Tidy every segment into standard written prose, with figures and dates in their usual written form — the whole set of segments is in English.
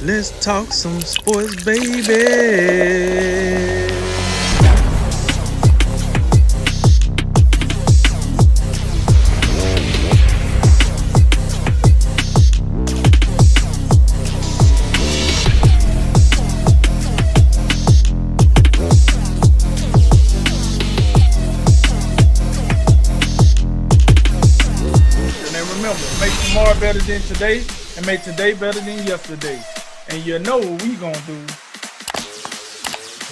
Let's talk some sports, baby. And remember, make tomorrow better than today and make today better than yesterday. And you know what we gonna do.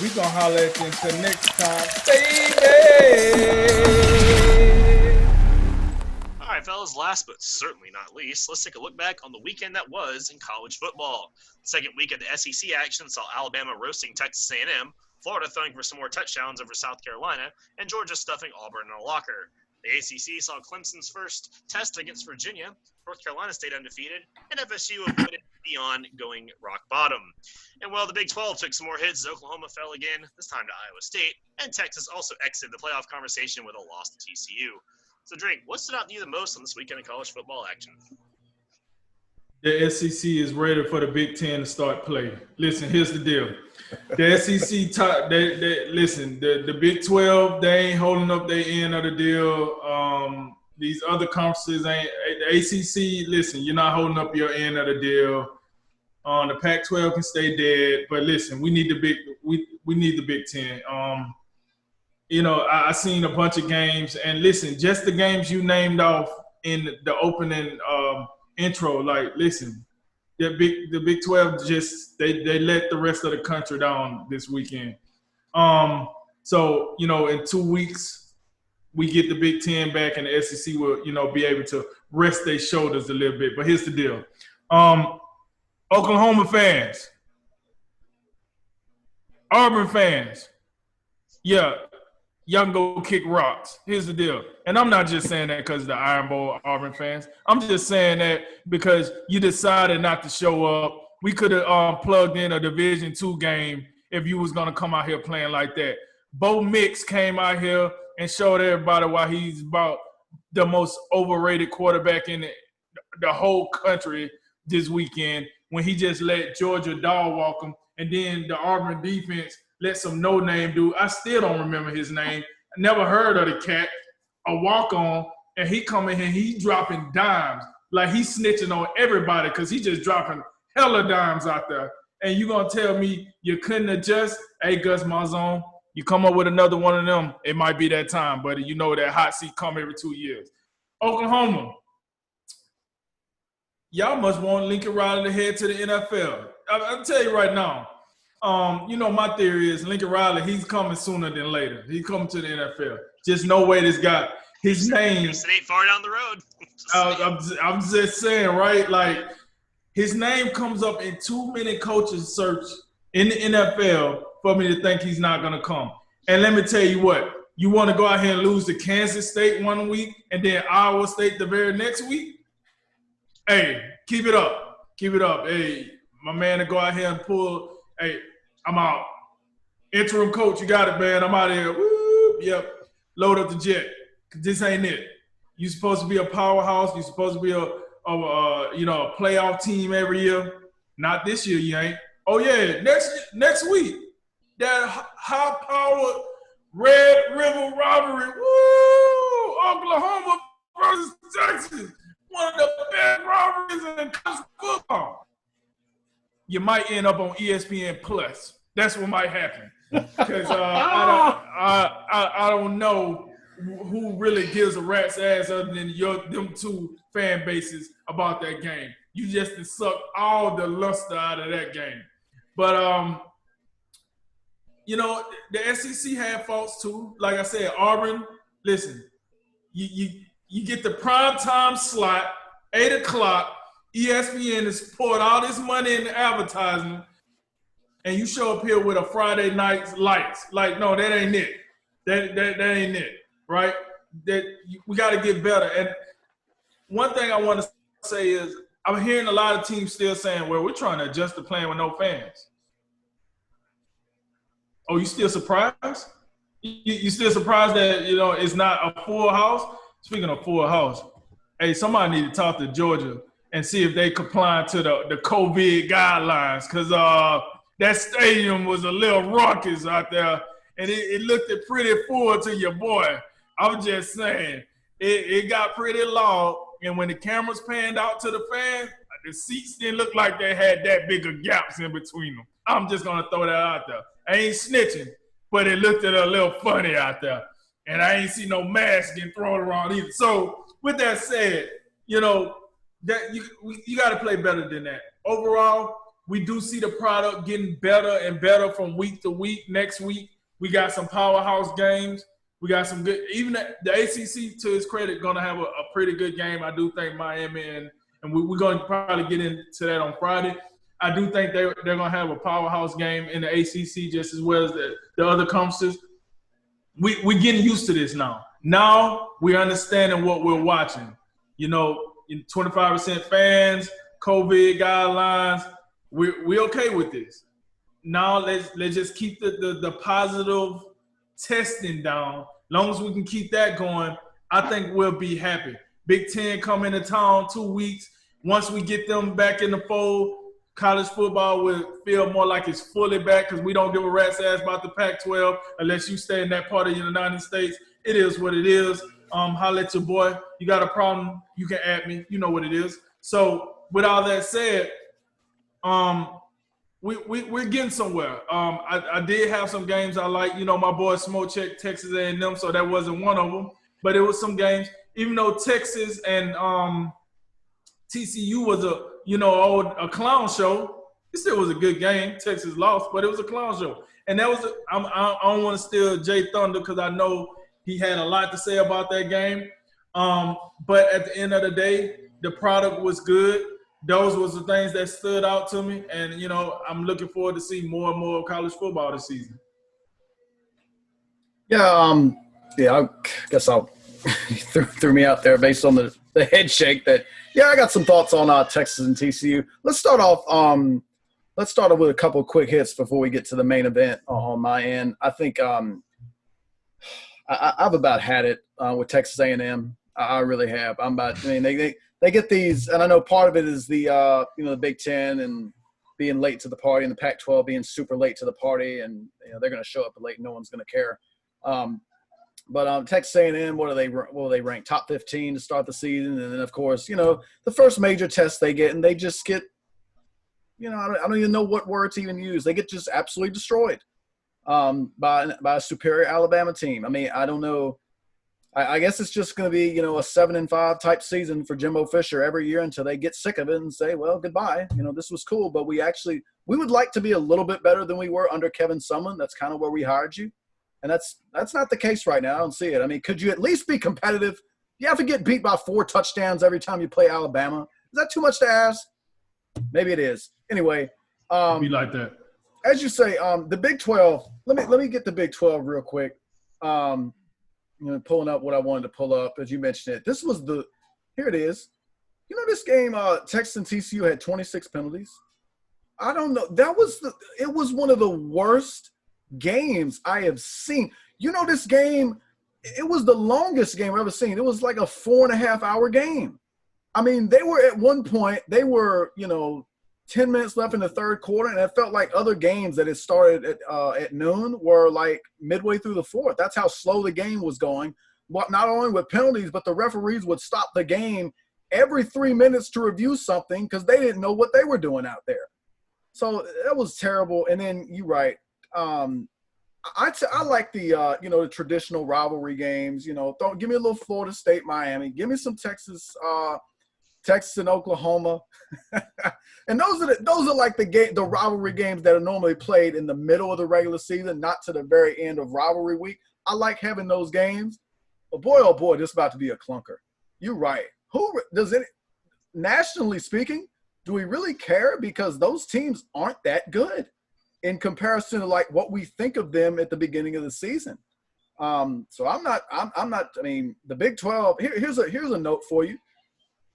We gonna holler at you until next time, baby. All right, fellas, last but certainly not least, let's take a look back on the weekend that was in college football. The second week of the SEC action saw Alabama roasting Texas A&M, Florida throwing for some more touchdowns over South Carolina, and Georgia stuffing Auburn in a locker. The ACC saw Clemson's first test against Virginia, North Carolina stayed undefeated, and FSU avoided beyond going rock bottom. And while the Big 12 took some more hits, Oklahoma fell again, this time to Iowa State, and Texas also exited the playoff conversation with a loss to TCU. So, Drink, what stood out to you the most on this weekend of college football action? The SEC is ready for the Big Ten to start play. Listen, here's the deal. The SEC, the Big 12, they ain't holding up their end of the deal. These other conferences ain't. The ACC, listen, you're not holding up your end of the deal. The Pac-12 can stay dead, but listen, we need the Big Ten. I seen a bunch of games, and listen, just the games you named off in the opening intro. Like, listen, the Big 12 just they let the rest of the country down this weekend. So in 2 weeks we get the Big Ten back, and the SEC will be able to rest their shoulders a little bit. But here's the deal, Oklahoma fans, Auburn fans, yeah. Y'all can go kick rocks. Here's the deal. And I'm not just saying that because of the Iron Bowl Auburn fans. I'm just saying that because you decided not to show up. We could have plugged in a Division II game if you was going to come out here playing like that. Bo Nix came out here and showed everybody why he's about the most overrated quarterback in the whole country this weekend when he just let Georgia dog walk him. And then the Auburn defense let some no-name dude. I still don't remember his name. I never heard of the cat. A walk-on, and he coming here, he dropping dimes. Like he's snitching on everybody because he just dropping hella dimes out there. And you going to tell me you couldn't adjust? Hey, Gus Malzahn, you come up with another one of them, it might be that time, buddy. You know that hot seat come every 2 years. Oklahoma, y'all must want Lincoln Riley to head to the NFL. I'll tell you right now, my theory is Lincoln Riley, he's coming sooner than later. He's coming to the NFL. Just no way this guy, his name. It ain't far down the road. I'm just saying, right? Like, his name comes up in too many coaches' search in the NFL for me to think he's not going to come. And let me tell you what, you want to go out here and lose to Kansas State one week and then Iowa State the very next week? Hey, keep it up. Keep it up. Hey, my man to go out here and pull, hey, I'm out. Interim coach, you got it, man. I'm out of here. Woo, yep. Load up the jet. This ain't it. You're supposed to be a powerhouse. You're supposed to be a playoff team every year. Not this year, you ain't. Oh yeah, next week, that high-powered Red River rivalry. Woo! Oklahoma versus Texas, one of the best rivalries in college football. You might end up on ESPN Plus. That's what might happen. Because I don't know who really gives a rat's ass other than them two fan bases about that game. You just suck all the luster out of that game. But the SEC had faults too. Like I said, Auburn. Listen, you get the prime time slot, 8:00. ESPN has poured all this money into advertising, and you show up here with a Friday night lights. Like, no, that ain't it. That ain't it, right? We got to get better. And one thing I want to say is I'm hearing a lot of teams still saying, well, we're trying to adjust the plan with no fans. Oh, you still surprised? You still surprised that, it's not a full house? Speaking of full house, hey, somebody need to talk to Georgia and see if they comply to the COVID guidelines, because that stadium was a little raucous out there, and it looked pretty full to your boy. I'm just saying, it got pretty long, and when the cameras panned out to the fans, the seats didn't look like they had that big of gaps in between them. I'm just going to throw that out there. I ain't snitching, but it looked a little funny out there. And I ain't see no mask getting thrown around either. So with that said, that you got to play better than that. Overall, we do see the product getting better and better from week to week. Next week, we got some powerhouse games. We got some good – even the ACC, to its credit, going to have a pretty good game. I do think Miami and we're going to probably get into that on Friday. I do think they're going to have a powerhouse game in the ACC just as well as the other conferences. We're getting used to this now. Now we're understanding what we're watching. 25% fans, COVID guidelines. We're okay with this. Now let's just keep the positive testing down. As long as we can keep that going, I think we'll be happy. Big Ten come into town 2 weeks. Once we get them back in the fold, college football will feel more like it's fully back, because we don't give a rat's ass about the Pac-12 unless you stay in that part of the United States. It is what it is. Holla at your boy. You got a problem, you can at me. You know what it is. So with all that said, we're getting somewhere. I did have some games I like. My boy Smoke checked Texas A&M, so that wasn't one of them. But it was some games. Even though Texas and TCU was a clown show, it still was a good game. Texas lost, but it was a clown show. And that was I don't want to steal Jay Thunder, because I know he had a lot to say about that game. But at the end of the day, the product was good. Those was the things that stood out to me. And, I'm looking forward to see more and more college football this season. Yeah, I guess I'll threw me out there based on the head shake that, I got some thoughts on Texas and TCU. Let's start off with a couple of quick hits before we get to the main event on my end. I think I've about had it with Texas A&M. I really have. They get these, and I know part of it is the Big Ten and being late to the party, and the Pac-12 being super late to the party, and they're going to show up late. No one's going to care. But Texas A&M, what will they rank? Top 15 to start the season, and then of course, the first major test they get, and they just get, I don't even know what word to even use. They get just absolutely destroyed by a superior Alabama team. I don't know. I guess it's just going to be, a 7-5 type season for Jimbo Fisher every year until they get sick of it and say, well, goodbye. This was cool, but we would like to be a little bit better than we were under Kevin Sumlin. That's kind of where we hired you. And that's not the case right now. I don't see it. Could you at least be competitive? You have to get beat by 4 touchdowns every time you play Alabama. Is that too much to ask? Maybe it is. Anyway. Be like that. As you say, the Big 12, let me get the Big 12 real quick. Pulling up what I wanted to pull up, as you mentioned it. This was here it is. This game, Texas and TCU had 26 penalties. I don't know. It was one of the worst games I have seen. This game, it was the longest game I've ever seen. It was like a 4.5-hour game. They were at one point, 10 minutes left in the third quarter, and it felt like other games that had started at noon were like midway through the fourth. That's how slow the game was going. Not only with penalties, but the referees would stop the game every 3 minutes to review something because they didn't know what they were doing out there. So that was terrible. And then you're right. I like the traditional rivalry games. Give me a little Florida State, Miami. Give me some Texas and Oklahoma. And those are like the rivalry games that are normally played in the middle of the regular season, not to the very end of rivalry week. I like having those games. But boy, oh boy, this is about to be a clunker. You're right. Nationally speaking, do we really care? Because those teams aren't that good in comparison to like what we think of them at the beginning of the season. So I'm not. The Big 12. Here's a note for you.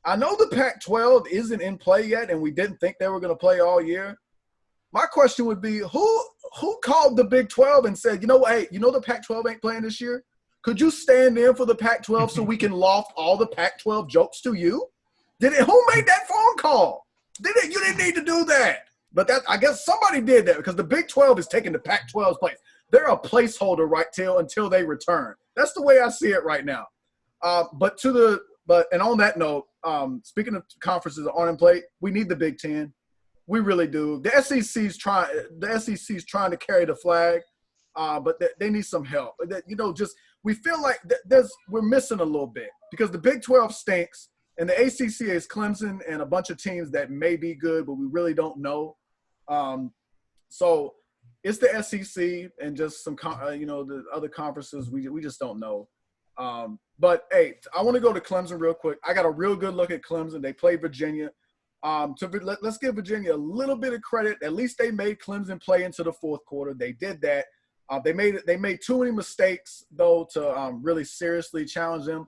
I know the Pac-12 isn't in play yet, and we didn't think they were going to play all year. My question would be, who called the Big 12 and said, the Pac-12 ain't playing this year? Could you stand in for the Pac-12 so we can loft all the Pac-12 jokes to you? Who made that phone call? You didn't need to do that. But I guess somebody did that because the Big 12 is taking the Pac-12's place. They're a placeholder until they return. That's the way I see it right now. And on that note, speaking of conferences that aren't in play, we need the Big Ten. We really do. The SEC's trying to carry the flag, but they need some help. We feel like we're missing a little bit because the Big 12 stinks, and the ACC is Clemson and a bunch of teams that may be good, but we really don't know. So it's the SEC and just some, the other conferences we just don't know. But hey, I want to go to Clemson real quick. I got a real good look at Clemson. They played Virginia. Let's give Virginia a little bit of credit. At least they made Clemson play into the fourth quarter. They did that. They made too many mistakes though to really seriously challenge them.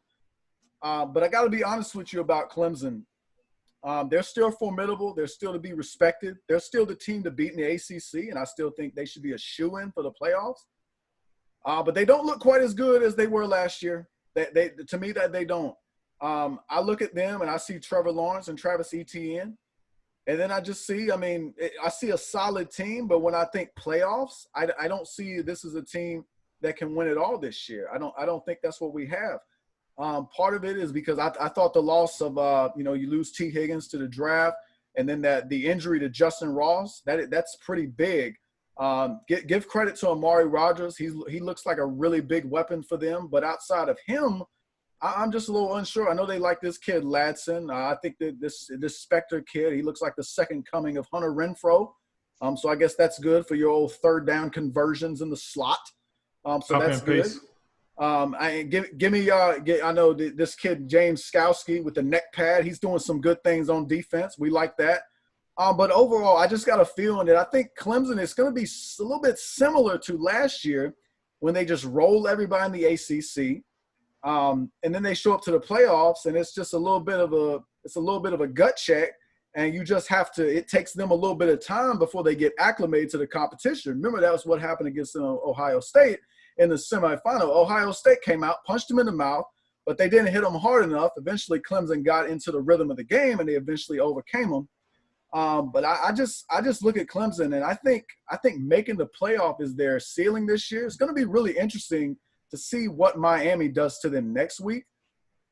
But I got to be honest with you about Clemson. They're still formidable. They're still to be respected. They're still the team to beat in the ACC, and I still think they should be a shoo-in for the playoffs. But they don't look quite as good as they were last year. To me, they don't. I look at them and I see Trevor Lawrence and Travis Etienne, and then I just see. I see a solid team, but when I think playoffs, I don't see this is a team that can win it all this year. I don't think that's what we have. Part of it is because I thought the loss of you lose T. Higgins to the draft, and then the injury to Justin Ross that's pretty big. Give credit to Amari Rodgers. He looks like a really big weapon for them. But outside of him, I'm just a little unsure. I know they like this kid Ladson. I think that this Spector kid, he looks like the second coming of Hunter Renfrow. So I guess that's good for your old third down conversions in the slot. So that's good. I know this kid James Skowski with the neck pad. He's doing some good things on defense. We like that. But overall, I just got a feeling that I think Clemson is going to be a little bit similar to last year when they just roll everybody in the ACC, and then they show up to the playoffs, and it's just a little bit of a gut check, and you just have to. It takes them a little bit of time before they get acclimated to the competition. Remember, that was what happened against Ohio State in the semifinal. Ohio State came out, punched them in the mouth, but they didn't hit them hard enough. Eventually, Clemson got into the rhythm of the game, and they eventually overcame them. But I just look at Clemson, and I think making the playoff is their ceiling this year. It's going to be really interesting to see what Miami does to them next week.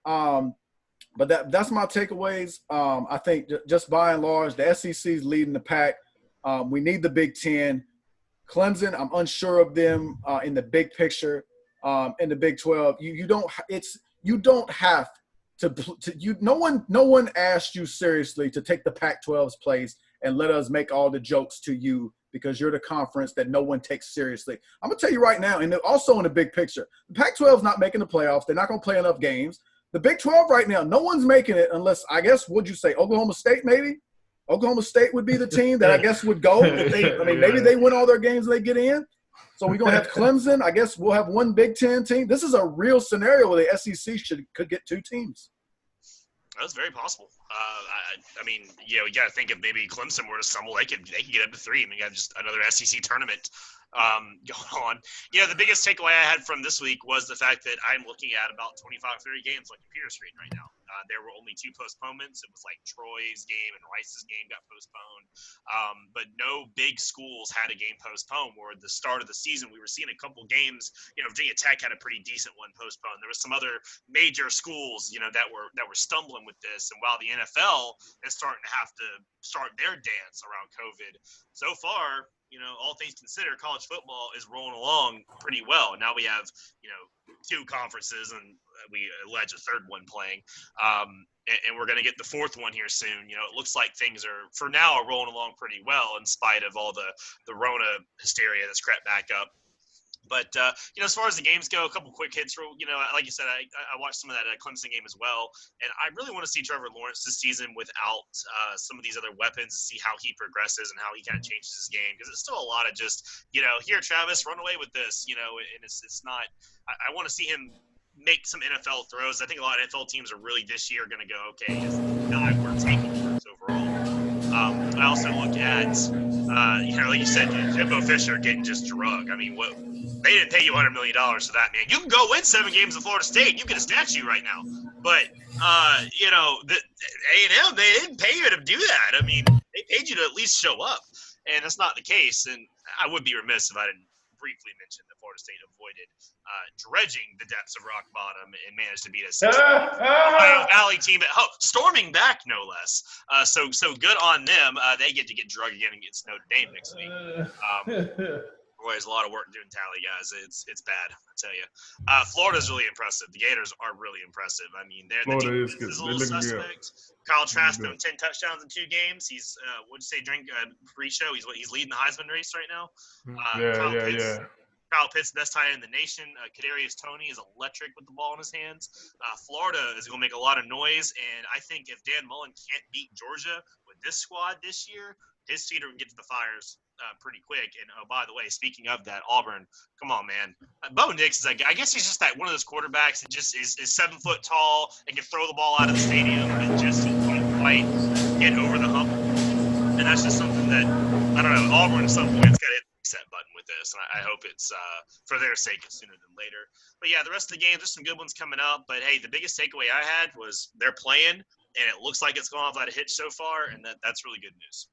But that's my takeaways. I think just by and large, the SEC is leading the pack. We need the Big Ten. Clemson, I'm unsure of them in the big picture. In the Big 12, you don't have no one asked you seriously to take the Pac-12's place and let us make all the jokes to you because you're the conference that no one takes seriously. I'm gonna tell you right now, and also in the big picture, the Pac-12 is not making the playoffs. They're not gonna play enough games. The Big 12 right now, no one's making it unless, I guess, would you say Oklahoma State maybe? Oklahoma State would be the team that I guess would go. Maybe they win all their games and they get in. So we're going to have Clemson. I guess we'll have one Big Ten team. This is a real scenario where the SEC could get two teams. That's very possible. You got to think if maybe Clemson were to stumble, they could get up to 3. I mean, you got just another SEC tournament going on. The biggest takeaway I had from this week was the fact that I'm looking at about 25, 30 games on computer screen right now. There were only 2 postponements. It was like Troy's game and Rice's game got postponed. But no big schools had a game postponed. Where at the start of the season, we were seeing a couple games. Virginia Tech had a pretty decent one postponed. There was some other major schools, that were stumbling with this. And while the NFL is starting to have to start their dance around COVID, so far, all things considered, college football is rolling along pretty well. Now we have, 2 conferences and we allege a third one playing. And we're going to get the 4th one here soon. It looks like things are, for now, are rolling along pretty well in spite of all the Rona hysteria that's crept back up. But, as far as the games go, a couple quick hits. Like you said, I watched some of that Clemson game as well. And I really want to see Trevor Lawrence this season without some of these other weapons to see how he progresses and how he kind of changes his game. Because it's still a lot of just, here, Travis, run away with this, and it's not – I want to see him make some NFL throws. I think a lot of NFL teams are really this year going to go, okay, just we're taking first overall. I also look at, like you said, Jimbo Fisher getting just drugged. I mean, They didn't pay you $100 million for that, man. You can go win 7 games at Florida State. You get a statue right now. But, you know, the A&M, they didn't pay you to do that. I mean, they paid you to at least show up. And that's not the case. And I would be remiss if I didn't briefly mention that Florida State avoided dredging the depths of rock bottom and managed to beat a Ohio Valley team at home, storming back no less. So good on them. They get to get drug again against Notre Dame next week. Boy, there's a lot of work doing tally, guys. It's bad, I tell you. Florida's really impressive. The Gators are really impressive. I mean, the Florida defense is is a good. little They're looking good. suspect. Kyle Trask throwing 10 touchdowns in 2 games. He's what'd you say during pre-show? He's leading the Heisman race right now. Kyle Pitts, best tight end in the nation. Kadarius Toney is electric with the ball in his hands. Florida is going to make a lot of noise, and I think if Dan Mullen can't beat Georgia with this squad this year, his feet are going to get to the fires pretty quick. And, oh, by the way, speaking of that, Auburn, come on, man. Bo Nix is I guess he's just that one of those quarterbacks that just is 7 foot tall and can throw the ball out of the stadium and just can't quite get over the hump. And that's just something that, I don't know, Auburn at some point has got to hit the reset button with this. And I hope it's for their sake sooner than later. But, yeah, the rest of the games, there's some good ones coming up. But, hey, the biggest takeaway I had was they're playing, and it looks like it's gone without a hitch so far, and that's really good news.